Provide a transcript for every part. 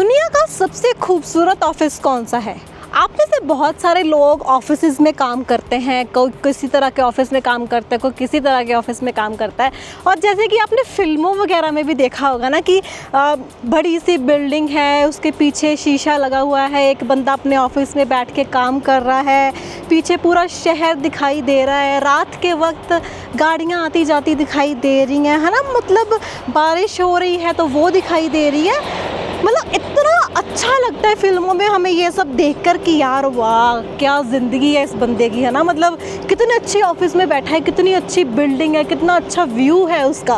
दुनिया का सबसे खूबसूरत ऑफिस कौन सा है? आप में से बहुत सारे लोग ऑफिस में काम करते हैं, कोई किसी तरह के ऑफिस में काम करता है, कोई किसी तरह के ऑफिस में काम करता है। और जैसे कि आपने फिल्मों वगैरह में भी देखा होगा ना कि बड़ी सी बिल्डिंग है, उसके पीछे शीशा लगा हुआ है, एक बंदा अपने ऑफिस में बैठ के काम कर रहा है, पीछे पूरा शहर दिखाई दे रहा है, रात के वक्त गाड़ियाँ आती जाती दिखाई दे रही हैं, है ना। मतलब बारिश हो रही है तो वो दिखाई दे रही है। मतलब इतना अच्छा लगता है फिल्मों में हमें ये सब देखकर कि यार वाह क्या ज़िंदगी है इस बंदे की, है ना। मतलब कितने अच्छे ऑफिस में बैठा है, कितनी अच्छी बिल्डिंग है, कितना अच्छा व्यू है उसका।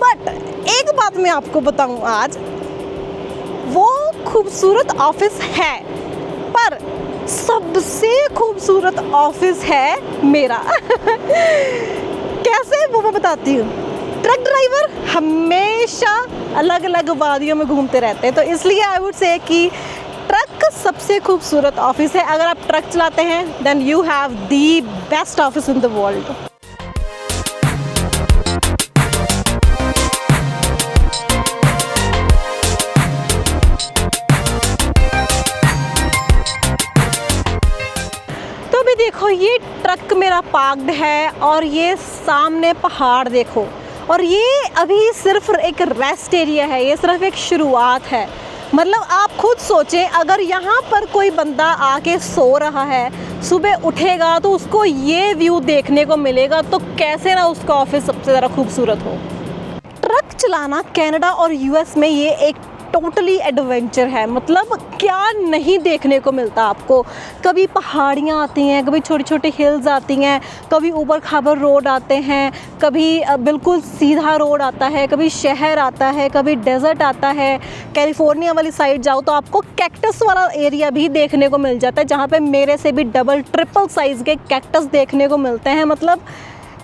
बट एक बात मैं आपको बताऊं आज, वो खूबसूरत ऑफिस है पर सबसे खूबसूरत ऑफिस है मेरा। कैसे वो मैं बताती हूँ। ट्रक ड्राइवर हमेशा अलग अलग वादियों में घूमते रहते हैं, तो इसलिए आई वुड से कि ट्रक सबसे खूबसूरत ऑफिस है। अगर आप ट्रक चलाते हैं then you have the best office in the world. तो अभी देखो ये ट्रक मेरा पार्क्ड है और ये सामने पहाड़ देखो, और ये अभी सिर्फ एक रेस्ट एरिया है, ये सिर्फ एक शुरुआत है। मतलब आप खुद सोचें, अगर यहाँ पर कोई बंदा आके सो रहा है, सुबह उठेगा तो उसको ये व्यू देखने को मिलेगा, तो कैसे ना उसका ऑफिस सबसे ज़्यादा खूबसूरत हो। ट्रक चलाना कनाडा और यूएस में ये एक टोटली एडवेंचर है। मतलब क्या नहीं देखने को मिलता आपको। कभी पहाड़ियाँ आती हैं, कभी छोटी छोटी हिल्स आती हैं, कभी ऊबड़ खाबड़ रोड आते हैं, कभी बिल्कुल सीधा रोड आता है, कभी शहर आता है, कभी डेजर्ट आता है। कैलिफोर्निया वाली साइड जाओ तो आपको कैक्टस वाला एरिया भी देखने को मिल जाता है, जहाँ पे मेरे से भी डबल ट्रिपल साइज़ के कैक्टस देखने को मिलते हैं। मतलब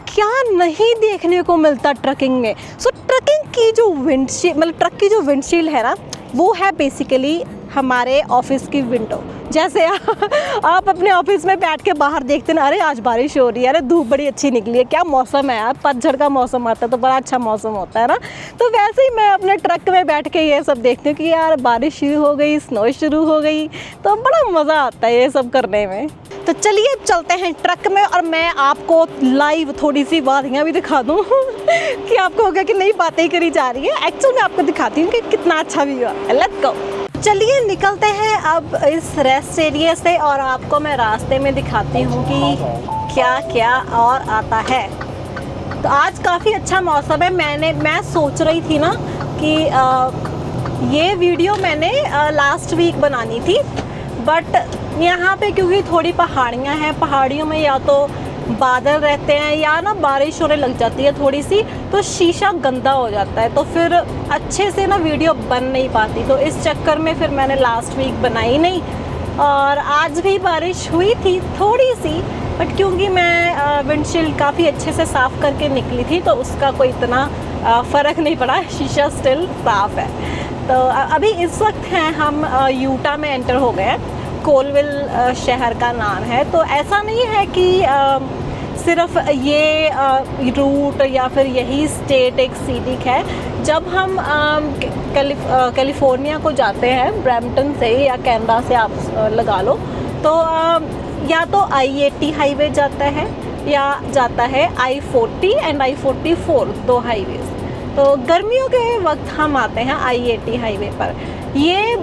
क्या नहीं देखने को मिलता ट्रकिंग में। सो ट्रकिंग की जो विंडशील्ड, मतलब ट्रक की जो विंडशील्ड है ना, वो है बेसिकली हमारे ऑफिस की विंडो। जैसे आप अपने ऑफिस में बैठ के बाहर देखते ना, अरे आज बारिश हो रही है, अरे धूप बड़ी अच्छी निकली है, क्या मौसम है यार, पतझड़ का मौसम आता है तो बड़ा अच्छा मौसम होता है ना। तो वैसे ही मैं अपने ट्रक में बैठ के ये सब देखती हूँ कि यार बारिश शुरू हो गई, स्नो शुरू हो गई, तो बड़ा मज़ा आता है ये सब करने में। तो चलिए चलते हैं ट्रक में और मैं आपको लाइव थोड़ी सी वादियाँ भी दिखा दूँ कि आपको होगा कि नई बातें ही करी जा रही है। एक्चुअली मैं आपको दिखाती हूँ कि कितना अच्छा व्यू है। Let's go. चलिए निकलते हैं अब इस रेस्ट एरिया से और आपको मैं रास्ते में दिखाती हूँ कि क्या क्या और आता है। तो आज काफ़ी अच्छा मौसम है। मैं सोच रही थी ना कि ये वीडियो मैंने लास्ट वीक बनानी थी, बट यहाँ पे क्योंकि थोड़ी पहाड़ियाँ हैं, पहाड़ियों में या तो बादल रहते हैं या ना बारिश होने लग जाती है थोड़ी सी, तो शीशा गंदा हो जाता है, तो फिर अच्छे से ना वीडियो बन नहीं पाती। तो इस चक्कर में फिर मैंने लास्ट वीक बनाई नहीं। और आज भी बारिश हुई थी थोड़ी सी, बट क्योंकि मैं विंडशील्ड काफ़ी अच्छे से साफ़ करके निकली थी तो उसका कोई इतना फ़र्क नहीं पड़ा, शीशा स्टिल साफ़ है। तो अभी इस वक्त हैं हम यूटा में एंटर हो गए हैं। कोलविल शहर का नाम है। तो ऐसा नहीं है कि सिर्फ ये रूट या फिर यही स्टेट एक सिटी है। जब हम कैलिफोर्निया को जाते हैं ब्रैम्पटन से या कनाडा से आप लगा लो, तो या तो I-80 हाईवे जाता है या जाता है I-40 एंड I-44, दो हाईवेज़। तो गर्मियों के वक्त हम आते हैं I-80 हाईवे पर। ये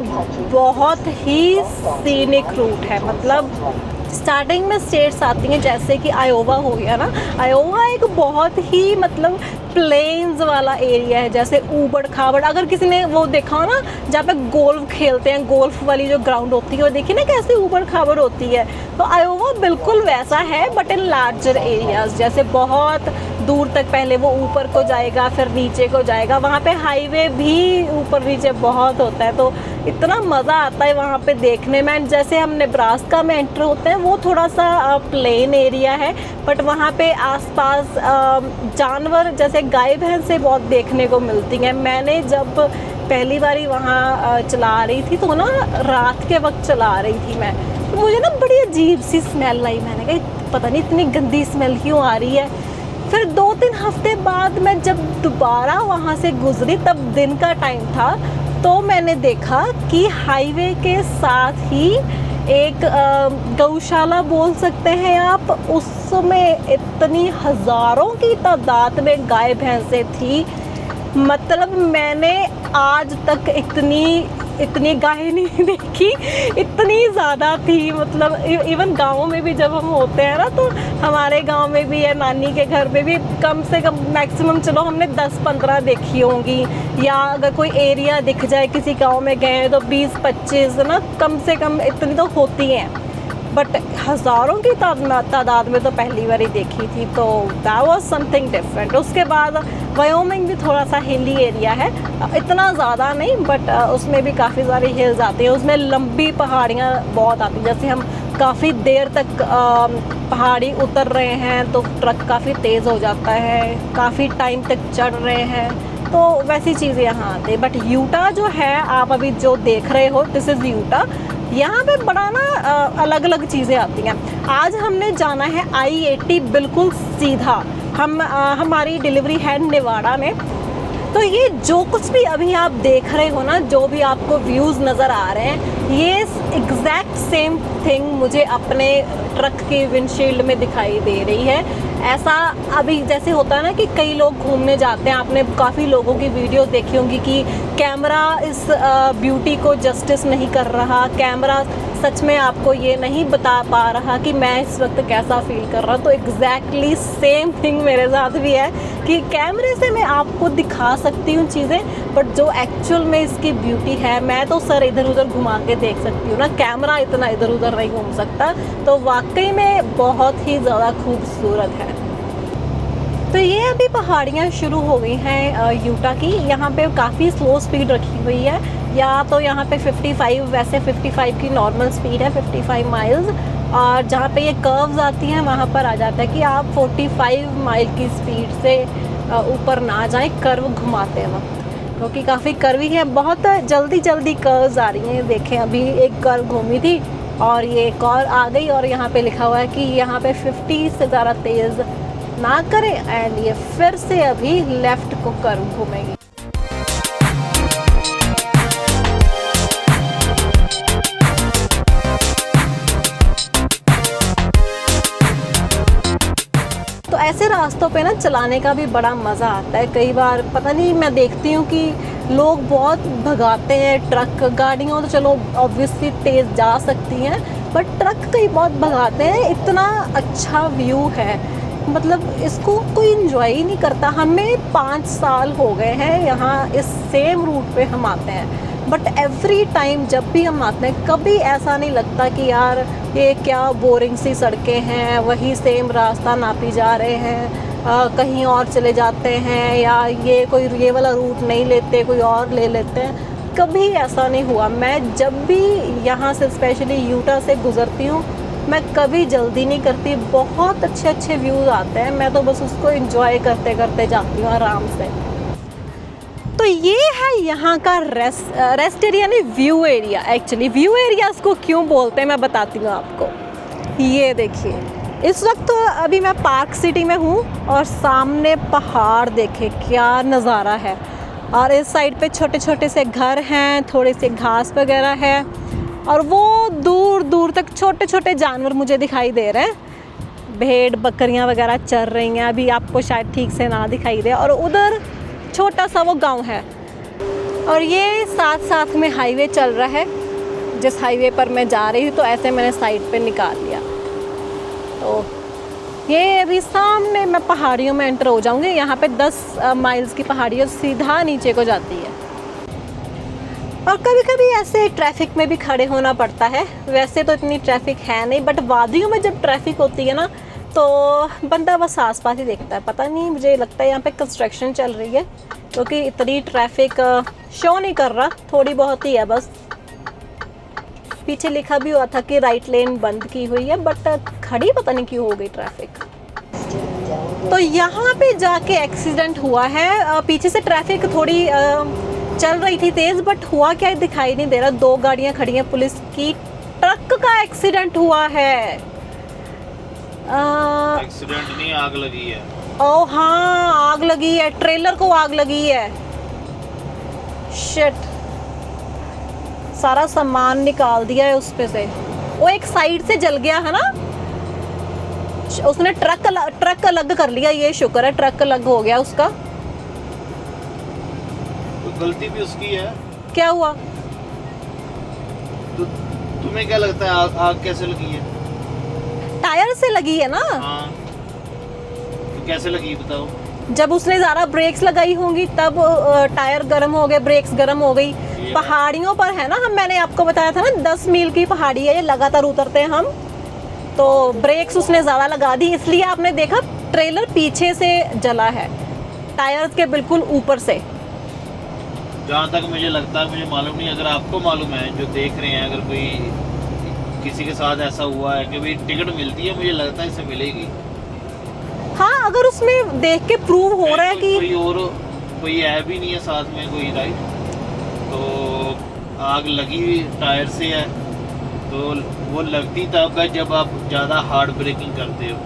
बहुत ही सीनिक रूट है। मतलब स्टार्टिंग में स्टेट्स आती हैं जैसे कि आयोवा हो गया ना। आयोवा एक बहुत ही मतलब प्लेन्स वाला एरिया है, जैसे ऊबड़ खाबड़। अगर किसी ने वो देखा हो ना जहाँ पे गोल्फ खेलते हैं, गोल्फ वाली जो ग्राउंड होती है वो देखिए ना कैसे ऊबड़ खाबड़ होती है, तो आयोवा बिल्कुल वैसा है बट इन लार्जर एरियाज। जैसे बहुत दूर तक पहले वो ऊपर को जाएगा फिर नीचे को जाएगा, वहाँ पे हाईवे भी ऊपर नीचे बहुत होता है, तो इतना मज़ा आता है वहाँ पे देखने में। जैसे हम नेब्रास्का में एंटर होते हैं वो थोड़ा सा प्लेन एरिया है, बट वहाँ पे आसपास जानवर जैसे गाय भैंस से बहुत देखने को मिलती हैं। मैंने जब पहली बारी वहाँ चला रही थी तो ना रात के वक्त चला रही थी मैं, तो मुझे ना बड़ी अजीब सी स्मेल आई। मैंने कहा पता नहीं इतनी गंदी स्मेल क्यों आ रही है। फिर 2-3 हफ्ते बाद मैं जब दोबारा वहाँ से गुजरी, तब दिन का टाइम था, तो मैंने देखा कि हाईवे के साथ ही एक गौशाला बोल सकते हैं आप, उसमें इतनी हज़ारों की तादाद में गाय भैंसें थी। मतलब मैंने आज तक इतनी गाय नहीं देखी, इतनी ज़्यादा थी। मतलब इवन गाँव में भी जब हम होते हैं ना, तो हमारे गांव में भी या नानी के घर में भी कम से कम मैक्सिमम चलो हमने 10-15 देखी होंगी, या अगर कोई एरिया दिख जाए किसी गांव में गए तो 20-25 ना कम से कम इतनी तो होती हैं। बट हज़ारों की तादाद में तो पहली बार ही देखी थी, तो दैट वाज समथिंग डिफरेंट। उसके बाद वायोमिंग भी थोड़ा सा हिली एरिया है, इतना ज़्यादा नहीं, बट उसमें भी काफ़ी सारी हिल्स आती हैं। उसमें लंबी पहाड़ियाँ बहुत आती हैं, जैसे हम काफ़ी देर तक पहाड़ी उतर रहे हैं तो ट्रक काफ़ी तेज़ हो जाता है, काफ़ी टाइम तक चढ़ रहे हैं, तो वैसी चीज़ें यहाँ आती है। बट यूटा जो है, आप अभी जो देख रहे हो, दिस इज़ यूटा। यहाँ पे बड़ा ना अलग अलग चीज़ें आती हैं। आज हमने जाना है I-80 बिल्कुल सीधा। हमारी डिलीवरी है नेवाड़ा में। तो ये जो कुछ भी अभी आप देख रहे हो ना, जो भी आपको व्यूज़ नज़र आ रहे हैं, ये एग्जैक्ट सेम थिंग मुझे अपने ट्रक के विंडशील्ड में दिखाई दे रही है। ऐसा अभी जैसे होता है ना कि कई लोग घूमने जाते हैं, आपने काफ़ी लोगों की वीडियो देखी होंगी कि कैमरा इस ब्यूटी को जस्टिस नहीं कर रहा, कैमरा सच में आपको ये नहीं बता पा रहा कि मैं इस वक्त कैसा फील कर रहा हूँ। तो एग्जैक्टली सेम थिंग मेरे साथ भी है कि कैमरे से मैं आपको दिखा सकती हूँ चीज़ें, बट जो एक्चुअल में इसकी ब्यूटी है, मैं तो सर इधर उधर घुमा के देख सकती हूँ ना, कैमरा इतना इधर उधर नहीं घूम सकता। तो वाकई में बहुत ही ज़्यादा खूबसूरत है। तो ये अभी पहाड़ियाँ शुरू हो गई हैं यूटा की। यहाँ पे काफ़ी स्लो स्पीड रखी हुई है, या तो यहाँ पे 55, वैसे 55 की नॉर्मल स्पीड है, 55 माइल्स, और जहाँ पे ये कर्व्स आती हैं वहाँ पर आ जाता है कि आप 45 माइल की स्पीड से ऊपर ना जाएं कर्व घुमाते वक्त, क्योंकि काफ़ी कर्वी है, बहुत जल्दी जल्दी कर्व्स आ रही हैं। देखें अभी एक कर्व घूमी थी और ये एक और आ गई, और यहाँ पे लिखा हुआ है कि यहाँ पे 50 से ज़्यादा तेज़ ना करें, एंड ये फिर से अभी लेफ़्ट को कर्व घूमेगी। तो ऐसे रास्तों पे ना चलाने का भी बड़ा मज़ा आता है। कई बार पता नहीं, मैं देखती हूँ कि लोग बहुत भगाते हैं ट्रक। गाड़ियों तो चलो ऑब्वियसली तेज़ जा सकती हैं, बट ट्रक कई बहुत भगाते हैं। इतना अच्छा व्यू है, मतलब इसको कोई इन्जॉय ही नहीं करता। हमें 5 साल हो गए हैं यहाँ, इस सेम रूट पे हम आते हैं, बट एवरी टाइम जब भी हम आते हैं कभी ऐसा नहीं लगता कि यार ये क्या बोरिंग सी सड़कें हैं, वही सेम रास्ता नापी जा रहे हैं, कहीं और चले जाते हैं, या ये वाला रूट नहीं लेते, कोई और ले लेते हैं। कभी ऐसा नहीं हुआ। मैं जब भी यहाँ से स्पेशली यूटा से गुज़रती हूँ, मैं कभी जल्दी नहीं करती। बहुत अच्छे अच्छे व्यूज़ आते हैं, मैं तो बस उसको एंजॉय करते करते जाती हूँ आराम से। तो ये है यहाँ का रेस्ट एरिया, नहीं view area. Actually view area इसको क्यों बोलते हैं मैं बताती हूँ आपको। ये देखिए, इस वक्त तो अभी मैं पार्क सिटी में हूँ और सामने पहाड़ देखे क्या नज़ारा है, और इस साइड पे छोटे छोटे से घर हैं, थोड़े से घास वगैरह है, और वो दूर दूर तक छोटे छोटे जानवर मुझे दिखाई दे रहे हैं। भेड़ बकरियां वगैरह चर रही हैं, अभी आपको शायद ठीक से ना दिखाई दे, और उधर छोटा सा वो गांव है। और ये साथ साथ में हाईवे चल रहा है, जिस हाईवे पर मैं जा रही हूँ, तो ऐसे मैंने साइड पे निकाल लिया। तो ये अभी सामने मैं पहाड़ियों में एंटर हो जाऊँगी। यहाँ पे 10 माइल्स की पहाड़ियाँ सीधा नीचे को जाती है, और कभी कभी ऐसे ट्रैफिक में भी खड़े होना पड़ता है। वैसे तो इतनी ट्रैफिक है नहीं, बट वादियों में जब ट्रैफिक होती है ना, तो बंदा बस आसपास ही देखता है। पता नहीं, मुझे लगता है यहाँ पे कंस्ट्रक्शन चल रही है, क्योंकि इतनी ट्रैफिक शो नहीं कर रहा, थोड़ी बहुत ही है बस। पीछे लिखा भी हुआ था कि राइट लेन बंद की हुई है, बट खड़ी पता नहीं क्यों हो गई ट्रैफिक। तो यहाँ पे जाके एक्सीडेंट हुआ है। पीछे से ट्रैफिक थोड़ी चल रही थी तेज़, बट हुआ क्या दिखाई नहीं दे रहा। 2 गाड़ियाँ खड़ी हैं पुलिस की। ट्रक का एक्सीडेंट हुआ है। एक्सीडेंट नहीं, आग लगी है। ओह हाँ, आग लगी है, ट्रेलर को आग लगी है। शिट, सारा सामान निकाल दिया है उस पे से। वो एक साइड से जल गया है ना, उसने ट्रक अलग कर लिया, ये शुक्र है ट्रक अलग हो गया उसका। तो गलती भी उसकी है। क्या हुआ? तो तुम्हें क्या लगता है आग कैसे लगी है? टायर से लगी है ना। हाँ, तो कैसे लगी बताओ? जब उसने ज़्यादा ब्रेक्स लगाई होंगी तब टायर गर्म हो गए, ब्रेक्स गर्म हो गई। पहाड़ियों पर है ना, मैंने आपको बताया था ना 10 मील की पहाड़ी है ये, लगातार उतरते हैं हम, तो ब्रेक्स उसने ज़्यादा लगा दी, इसलिए आपने देखा ट्रेलर पीछे से जला है, टायर के बिल्कुल ऊपर से। जहाँ तक मुझे लगता है, मुझे मालूम नहीं, अगर आपको मालूम है जो देख रहे हैं, अगर कोई किसी के साथ ऐसा हुआ है कि भाई टिकट मिलती है, मुझे लगता है इसे मिलेगी। हाँ, अगर उसमें देख के प्रूव हो रहा है कि कोई है भी नहीं है साथ में कोई, राइट, तो आग लगी टायर से है, तो वो लगती तब है जब आप ज़्यादा हार्ड ब्रेकिंग करते हो।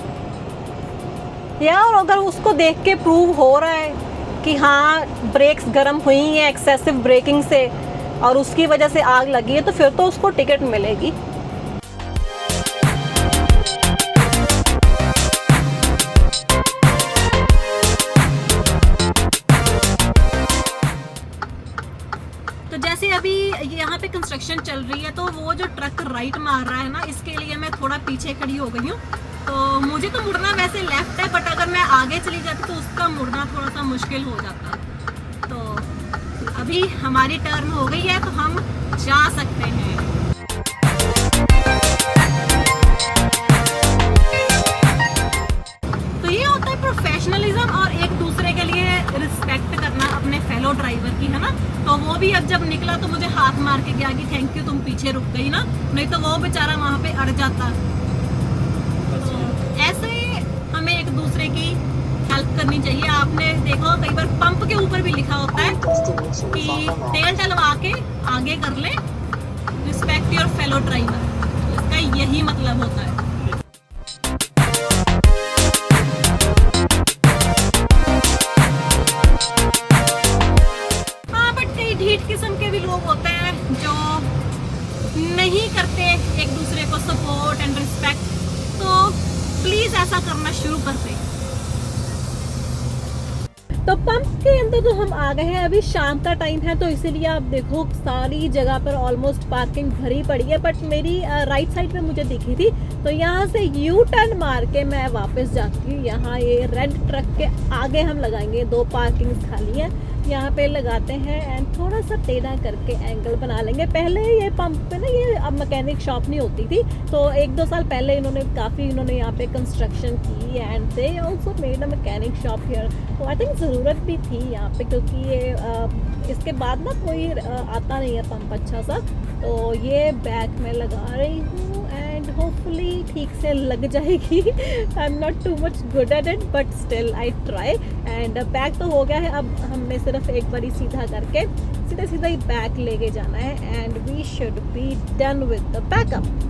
या और अगर उसको देख के प्रूव हो रहा है कि हाँ ब्रेक्स गर्म हुई हैं एक्सेसिव ब्रेकिंग से और उसकी वजह से आग लगी है, तो फिर तो उसको टिकट मिलेगी। तो जैसे अभी यहाँ पे कंस्ट्रक्शन चल रही है, तो वो जो ट्रक राइट मार रहा है ना, इसके लिए मैं थोड़ा पीछे खड़ी हो गई हूँ। तो मुझे तो मुड़ना वैसे लेफ्ट है, बट अगर मैं आगे चली जाती तो उसका मुड़ना थोड़ा सा मुश्किल हो जाता। तो अभी हमारी टर्न हो गई है, तो हम जा सकते हैं। तो ये होता है प्रोफेशनलिज्म और एक दूसरे के लिए रिस्पेक्ट करना अपने फेलो ड्राइवर की, है ना। तो वो भी अब जब निकला तो मुझे हाथ मार के गया कि थैंक यू, तुम पीछे रुक गई ना, नहीं तो वो बेचारा वहाँ पे अड़ जाता। तो ऐसे हमें एक दूसरे की हेल्प करनी चाहिए। आपने देखो कई बार पंप के ऊपर भी लिखा होता है कि तेल डलवा के आगे कर ले, रिस्पेक्ट योर फेलो ड्राइवर। इसका यही मतलब होता है। ढीठ किस्म के भी लोग होते हैं जो नहीं करते एक दूसरे को सपोर्ट एंड रिस्पेक्ट, तो प्लीज ऐसा करना शुरू कर दें। तो पंप के अंदर तो हम आ गए हैं, अभी शाम का टाइम है, तो इसीलिए आप देखो सारी जगह पर ऑलमोस्ट पार्किंग भरी पड़ी है, बट मेरी राइट साइड पे मुझे दिखी थी, तो यहाँ से यू टर्न मार के मैं वापस जाती हूँ। यहाँ ये रेड ट्रक के आगे हम लगाएंगे, 2 पार्किंग खाली है, यहाँ पे लगाते हैं एंड थोड़ा सा टेढ़ा करके एंगल बना लेंगे। पहले ये पंप पे ना, ये अब मैकेनिक शॉप नहीं होती थी, तो 1-2 साल पहले इन्होंने यहाँ पे कंस्ट्रक्शन की and they also made a mechanic shop here. तो आई थिंक ज़रूरत भी थी यहाँ पे, क्योंकि ये इसके बाद ना कोई आता नहीं है पंप अच्छा सा। तो ये बैक में लगा रही हूँ एंड होपफुली ठीक से लग जाएगी। I am not too much good at it, but still I try. And back तो हो गया है, अब हमने सिर्फ एक बारी सीधा करके सीधा ही बैक लेके जाना है and we should be done with the backup.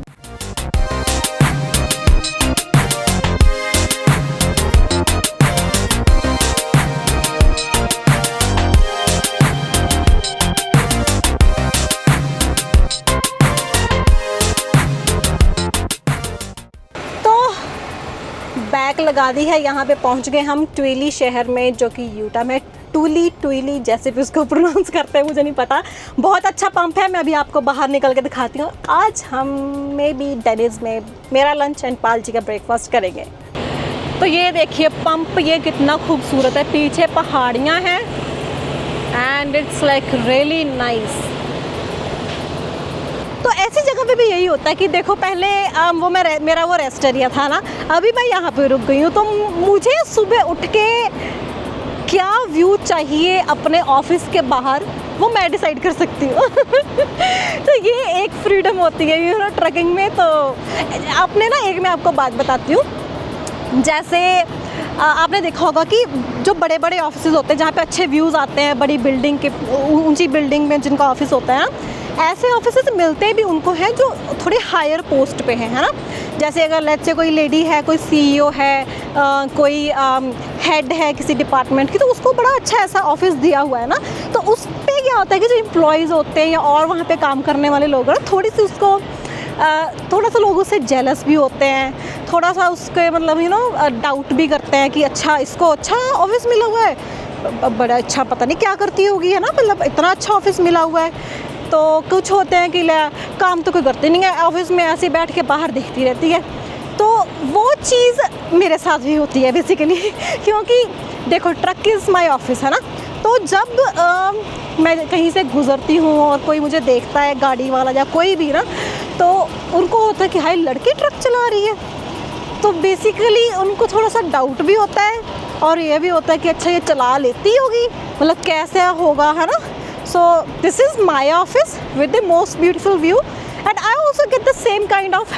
Back लगा दी है, यहाँ पे पहुँच गए हम ट्विली शहर में, जो कि यूटा में। ट्विली जैसे भी उसको प्रोनाउंस करते हैं मुझे नहीं पता। बहुत अच्छा पंप है, मैं अभी आपको बाहर निकल के दिखाती हूँ। आज हम मे बी डेनिज में मेरा लंच एंड पाल जी का ब्रेकफास्ट करेंगे। तो ये देखिए पंप, ये कितना खूबसूरत है, पीछे पहाड़ियाँ हैं and it's like really nice. तो ऐसी जगह पे भी यही होता है कि देखो पहले वो मेरा वो रेस्ट एरिया था ना, अभी मैं यहाँ पे रुक गई हूँ, तो मुझे सुबह उठ के क्या व्यू चाहिए अपने ऑफिस के बाहर, वो मैं डिसाइड कर सकती हूँ। तो ये एक फ्रीडम होती है यू नो ट्रैकिंग में। तो आपने ना, एक मैं आपको बात बताती हूँ, जैसे आपने देखा होगा कि जो बड़े बड़े ऑफिस होते हैं जहाँ पे अच्छे व्यूज़ आते हैं, बड़ी बिल्डिंग के, ऊंची बिल्डिंग में जिनका ऑफिस होता है ना, ऐसे ऑफिस मिलते भी उनको हैं जो थोड़े हायर पोस्ट पे हैं, है ना। जैसे अगर लेट्स से कोई लेडी है, कोई सीईओ है, कोई हेड है किसी डिपार्टमेंट की, तो उसको बड़ा अच्छा ऐसा ऑफिस दिया हुआ है ना, तो उस पे क्या होता है कि जो एम्प्लॉयज़ होते हैं या और वहाँ पे काम करने वाले लोग हैं, थोड़ी सी उसको थोड़ा सा लोग उससे जेलस भी होते हैं, थोड़ा सा उसके मतलब डाउट भी करते हैं कि अच्छा इसको अच्छा ऑफिस मिला हुआ है, बड़ा अच्छा, पता नहीं क्या करती होगी, है ना, मतलब इतना अच्छा ऑफिस मिला हुआ है। तो कुछ होते हैं कि काम तो कोई करते नहीं है, ऑफिस में ऐसे बैठ के बाहर देखती रहती है। तो वो चीज़ मेरे साथ भी होती है बेसिकली क्योंकि देखो ट्रक इज़ माय ऑफिस, है ना, तो जब मैं कहीं से गुज़रती हूँ और कोई मुझे देखता है, गाड़ी वाला या कोई भी ना, तो उनको होता है कि हाय लड़की ट्रक चला रही है, तो बेसिकली उनको थोड़ा सा डाउट भी होता है और ये भी होता है कि अच्छा ये चला लेती होगी, मतलब कैसे होगा, है ना। So this is my office with the most beautiful view and I also get the same kind of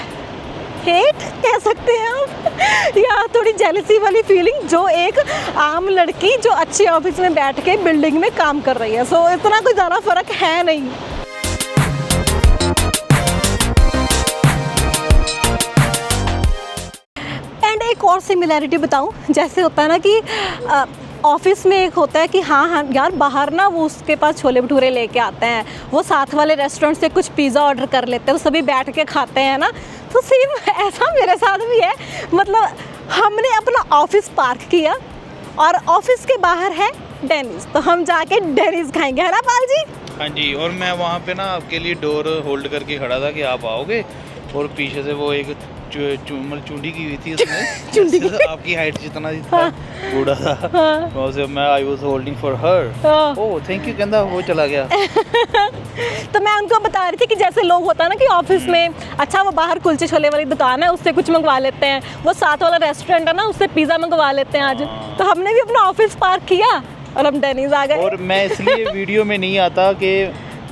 hate कह सकते हैं आप या थोड़ी जेलसी वाली फीलिंग जो एक आम लड़की जो अच्छे ऑफिस में बैठ के बिल्डिंग में काम कर रही है। सो इतना कोई ज़्यादा फ़र्क है नहीं। एंड एक और सिमिलैरिटी बताऊं, जैसे होता है ना कि ऑफिस में एक होता है कि हाँ यार बाहर ना वो उसके पास छोले भटूरे लेके आते हैं, वो साथ वाले रेस्टोरेंट से कुछ पिज़्ज़ा ऑर्डर कर लेते हैं, तो सभी बैठ के खाते हैं ना, तो सेम ऐसा मेरे साथ भी है। मतलब हमने अपना ऑफिस पार्क किया और ऑफिस के बाहर है डेनिस, तो हम जाके डेनिस खाएंगे, है ना पाल जी। हाँ जी, और मैं वहाँ पे ना आपके लिए डोर होल्ड करके खड़ा था कि आप आओगे, और पीछे से वो एक चुंडी की हुई थी उसमें चुंडी आपकी हाइट जितना ही था, बूढ़ा था, मैं I was holding for her, oh thank you कहता वो चला गया। तो मैं उनको बता रही थी कि जैसे लोग होता है ना कि ऑफिस में अच्छा वो बाहर कुलचे छोले वाली दुकान है उससे कुछ मंगवा लेते हैं, वो साथ वाला रेस्टोरेंट है ना उससे पिज़्ज़ा मंगवा लेते हैं आज, तो हमने भी अपना ऑफिस पार्क किया और हम डेनिस आ गए। और मैं इसलिए वीडियो में नहीं आता कि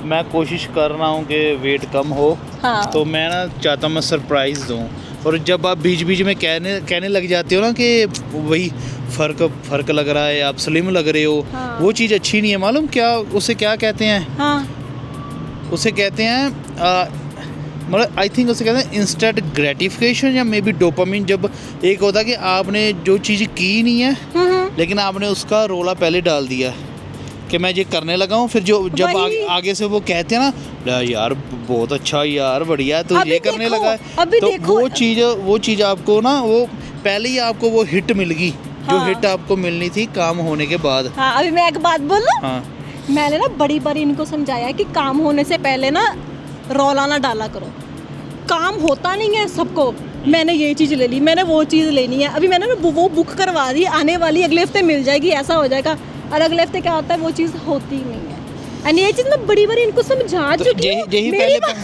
मैं कोशिश कर रहा हूँ कि वेट कम हो, हाँ। तो मैं ना चाहता हूँ मैं सरप्राइज़ दूँ, और जब आप बीच बीच में कहने लग जाते हो ना कि वही फ़र्क लग रहा है, आप स्लिम लग रहे हो, हाँ। वो चीज़ अच्छी नहीं है। मालूम क्या उसे क्या कहते हैं? हाँ। उसे कहते हैं मतलब आई थिंक उसे कहते हैं इंस्टेंट ग्रेटिफिकेशन या मे बी डोपामिन। जब एक होता है कि आपने जो चीज़ की नहीं है लेकिन आपने उसका रोला पहले डाल दिया कि मैं ये करने लगा हूँ, फिर जब आगे से वो कहते हैं ना यार बहुत अच्छा यार बढ़िया तो ये करने लगा है, तो वो चीज़ आपको ना वो पहले ही आपको वो हिट मिल गई, जो हिट आपको मिलनी थी काम होने के बाद। हाँ, अभी मैं एक बात बोलूं? हाँ। मैंने ना बड़ी बार इनको समझाया कि काम होने से पहले ना रौला ना डाला करो, काम होता नहीं है सबको। मैंने ये चीज़ ले ली, मैंने वो चीज़ लेनी है, अभी मैंने ना वो बुक करवा दी, आने वाली अगले हफ्ते मिल जाएगी, ऐसा हो जाएगा, और अगले हफ्ते क्या होता है वो चीज़ होती नहीं है। एंड ये चीज़ मैं बड़ी बार इनको समझा चुकी हूँ, मेरी बात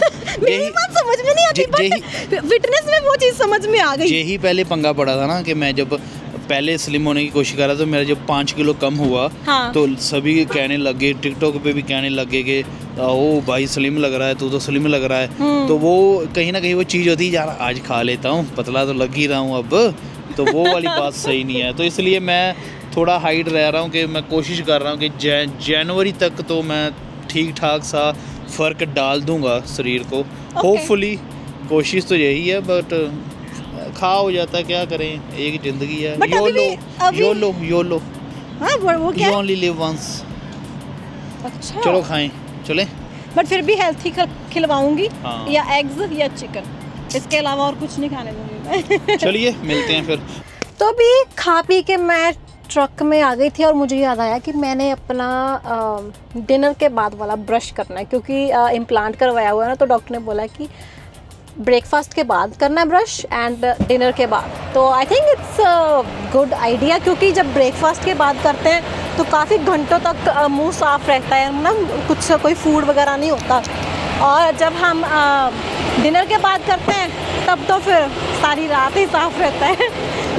समझ में नहीं आती, बट फिटनेस में वो चीज़ समझ में आ गई। यही पहले पंगा पड़ा था ना कि मैं जब पहले स्लिम होने की कोशिश कर रहा था, मेरा जब 5 किलो कम हुआ, हाँ। तो सभी कहने लगे, टिकटॉक पे भी कहने लगे कि ओ भाई स्लिम लग रहा है, तू तो स्लिम लग रहा है। तो वो कहीं ना कहीं वो चीज़ होती है यार आज खा लेता हूँ, पतला तो लग ही रहा हूँ अब, तो वो वाली बात सही नहीं है। तो इसलिए मैं थोड़ा हाइट रह रहा हूँ कि मैं कोशिश कर रहा हूँ कि जनवरी तक तो मैं ठीक ठाक सा फ़र्क डाल दूँगा शरीर को, होपफुली। कोशिश तो यही है, बट खा हो जाता है, क्या करें, एक ज़िंदगी है, योलो हाँ, वो क्या? You only live once। अच्छा, चलो खाएं, चलें। बट फिर भी हेल्थी खिलवाऊंगी, हाँ। या एग्स या चिकन, इसके अलावा और कुछ नहीं खाने दूंगी मैं। चलिए मिलते हैं फिर। तो अभी खा पी के मैं ट्रक में आ गई थी और मुझे याद आया कि मैंने अपना डिनर के बाद वाला ब्रश करना है, क्योंकि इम्प्लांट करवाया हुआ है ना, तो डॉक्टर ने बोला कि ब्रेकफास्ट के बाद करना है ब्रश एंड डिनर के बाद। तो I think it's good idea, क्योंकि जब ब्रेकफास्ट के बाद करते हैं तो काफ़ी घंटों तक मुंह साफ़ रहता है ना, कुछ कोई फूड वगैरह नहीं होता, और जब हम डिनर के बाद करते हैं तब तो फिर सारी रात ही साफ़ रहता है।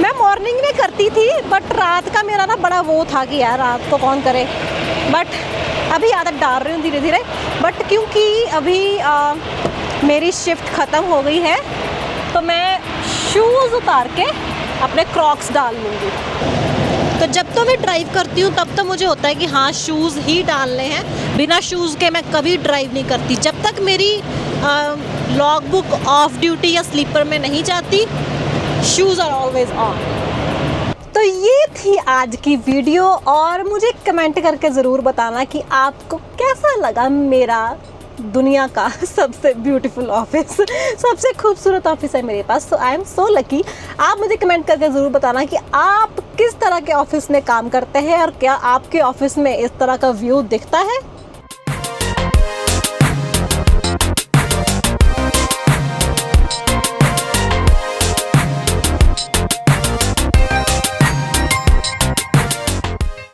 मैं मॉर्निंग में करती थी, बट रात का मेरा ना बड़ा वो था कि यार रात को कौन करे, बट अभी आदत डाल रही हूँ धीरे धीरे। बट क्योंकि अभी मेरी शिफ्ट ख़त्म हो गई है तो मैं शूज़ उतार के अपने क्रॉक्स डाल लूँगी। तो जब तो मैं ड्राइव करती हूँ तब तो मुझे होता है कि हाँ शूज़ ही डालने हैं, बिना शूज़ के मैं कभी ड्राइव नहीं करती। जब तक मेरी लॉग बुक ऑफ ड्यूटी या स्लीपर में नहीं जाती, शूज़ आर ऑलवेज ऑन। तो ये थी आज की वीडियो, और मुझे कमेंट करके ज़रूर बताना कि आपको कैसा लगा मेरा दुनिया का सबसे ब्यूटीफुल ऑफिस, सबसे खूबसूरत ऑफिस है मेरे पास। सो आई एम सो लकी। आप मुझे कमेंट करके ज़रूर बताना कि आप किस तरह के ऑफिस में काम करते हैं और क्या आपके ऑफिस में इस तरह का व्यू दिखता है।